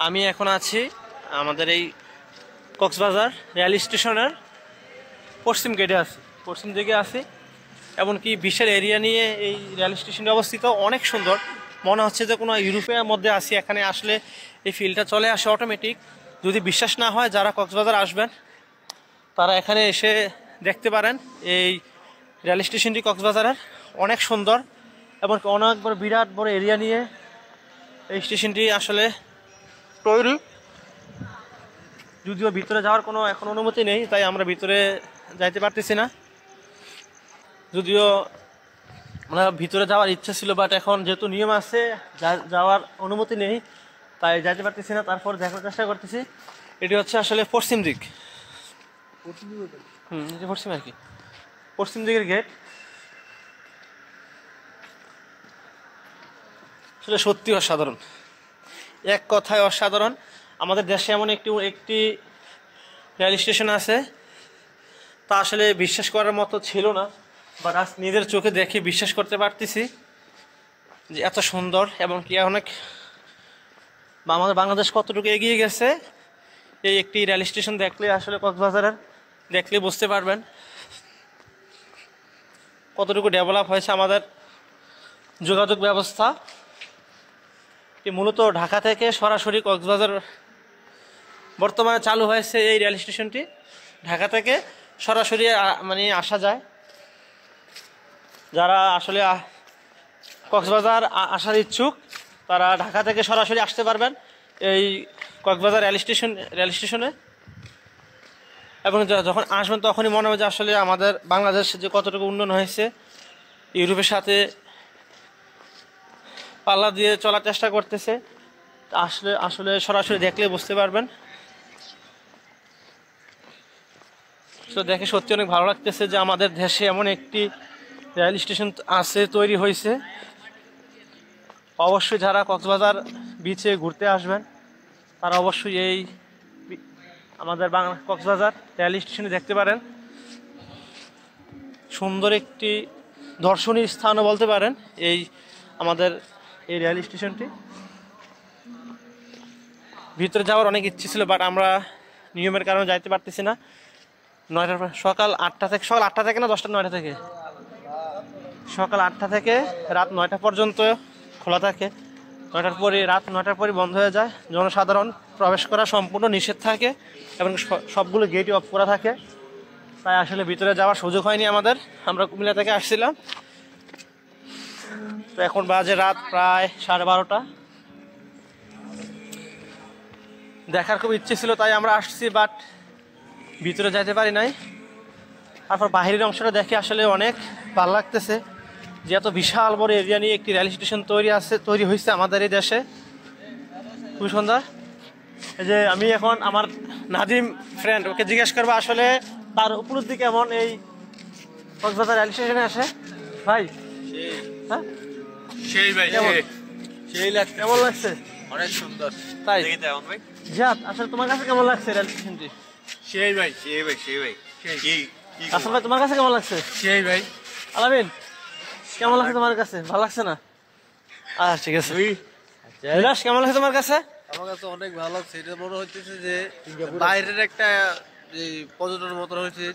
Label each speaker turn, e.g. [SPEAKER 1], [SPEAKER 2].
[SPEAKER 1] আমি এখন আছি আমাদের এই কক্সবাজার রেল স্টেশনের পশ্চিম গেটে আছি, পশ্চিম দিকে আছি। এমনকি বিশাল এরিয়া নিয়ে এই রেল স্টেশনটি অবস্থিত, অনেক সুন্দর। মনে হচ্ছে যে কোনো ইউরোপের মধ্যে আছি। এখানে আসলে এই ফিলটা চলে আসে অটোমেটিক। যদি বিশ্বাস না হয়, যারা কক্সবাজার আসবেন তারা এখানে এসে দেখতে পারেন। এই রেল স্টেশনটি কক্সবাজারের অনেক সুন্দর এবং অনেক বড়, বিরাট বড় এরিয়া নিয়ে এই স্টেশনটি আসলে তৈরি। যদিও ভিতরে যাওয়ার কোনো এখন অনুমতি নেই, তাই আমরা ভিতরে যাইতে পারতেছি না। যদিও আমরা ভিতরে যাওয়ার ইচ্ছা ছিল, বাট এখন যেহেতু নিয়ম আছে যাওয়ার অনুমতি নেই, তাই যাইতে পারতেছি না। তারপর দেখার চেষ্টা করতেছি। এটি হচ্ছে আসলে পশ্চিম দিক, পশ্চিম আর কি, পশ্চিম দিকের গেট। আসলে সত্যি অসাধারণ, এক কথায় অসাধারণ। আমাদের দেশে এমন একটি রেল স্টেশন আছে, তা আসলে বিশ্বাস করার মতো ছিল না, বাট আজ নিজের চোখে দেখে বিশ্বাস করতে পারতেছি যে এত সুন্দর। এবং কি অনেক আমাদের বাংলাদেশ কতটুকু এগিয়ে গেছে এই একটি রেল স্টেশন দেখলে, আসলে কক্সবাজারের দেখলে বুঝতে পারবেন কতটুকু ডেভেলপ হয়েছে আমাদের যোগাযোগ ব্যবস্থা। মূলত ঢাকা থেকে সরাসরি কক্সবাজার বর্তমানে চালু হয়েছে এই রেল স্টেশনটি। ঢাকা থেকে সরাসরি মানে আসা যায়। যারা আসলে কক্সবাজার আসার ইচ্ছুক, তারা ঢাকা থেকে সরাসরি আসতে পারবেন এই কক্সবাজার রেল স্টেশনে। এবং যখন আসবেন তখনই মনে হবে যে আসলে আমাদের বাংলাদেশ যে কতটুকু উন্নয়ন হয়েছে, ইউরোপের সাথে পাল্লা দিয়ে চলার চেষ্টা করতেছে। আসলে সরাসরি দেখলে বুঝতে পারবেন। তো দেখে সত্যি অনেক ভালো লাগতেছে যে আমাদের দেশে এমন একটি রেল স্টেশন আছে, তৈরি হয়েছে। অবশ্যই যারা কক্সবাজার বিচে ঘুরতে আসবেন, তারা অবশ্যই এই আমাদের কক্সবাজার রেল স্টেশনে দেখতে পারেন। সুন্দর একটি দর্শনীয় স্থানও বলতে পারেন এই আমাদের এই রেল স্টেশনটি। ভিতরে যাওয়ার অনেক ইচ্ছে ছিল, বাট আমরা নিয়মের কারণে যাইতে পারতেছি না। সকাল 8টা থেকে না 10টা, 9টা থেকে, সকাল 8টা থেকে রাত 9টা পর্যন্ত খোলা থাকে। 9টার পরে, রাত 9টার পরে বন্ধ হয়ে যায়। জনসাধারণ প্রবেশ করা সম্পূর্ণ নিষেধ থাকে এবং সবগুলো গেটই অফ করা থাকে। তাই আসলে ভিতরে যাওয়ার সুযোগ হয়নি আমাদের। আমরা কুমিল্লা থেকে আসছিলাম। তো এখন বাজে রাত প্রায় 12:30। দেখার খুব ইচ্ছে ছিল, তাই আমরা আসছি, বাট ভিতরে যাইতে পারি নাই। তারপর বাহিরের অংশটা দেখে আসলে অনেক ভালো লাগতেছে যে এত বিশাল বড় এরিয়া নিয়ে একটি রেল স্টেশন তৈরি হয়েছে আমাদের এই দেশে। খুব সুন্দর। এই যে আমি এখন আমার নাদিম ফ্রেন্ড, ওকে জিজ্ঞেস করবো আসলে তার উপলব্ধি কেমন এই কক্সবাজার রেল স্টেশনে আসে। ভাই, হ্যাঁ
[SPEAKER 2] সেই ভাই, সেই লাগছে,
[SPEAKER 1] কেমন লাগছে?
[SPEAKER 2] অনেক সুন্দর।
[SPEAKER 1] তাই
[SPEAKER 2] ভাই,
[SPEAKER 1] জিয়াদ, আসলে তোমার কাছে কেমন লাগছে রেল স্টেশনটি?
[SPEAKER 2] সেই ভাই, সেই ভাই, সেই ভাই,
[SPEAKER 1] আসলে ভাই তোমার কাছে কেমন লাগছে?
[SPEAKER 2] সেই ভাই।
[SPEAKER 1] আলামিন, কেমন লাগছে তোমার কাছে? ভালো লাগছে না? ঠিক আছে। বিলাস, কেমন লাগছে তোমার কাছে?
[SPEAKER 2] আমার কাছে অনেক ভালো লাগছে। এটা মনে হচ্ছে যে বাইরের একটা পর্যটনের মতো হয়েছে।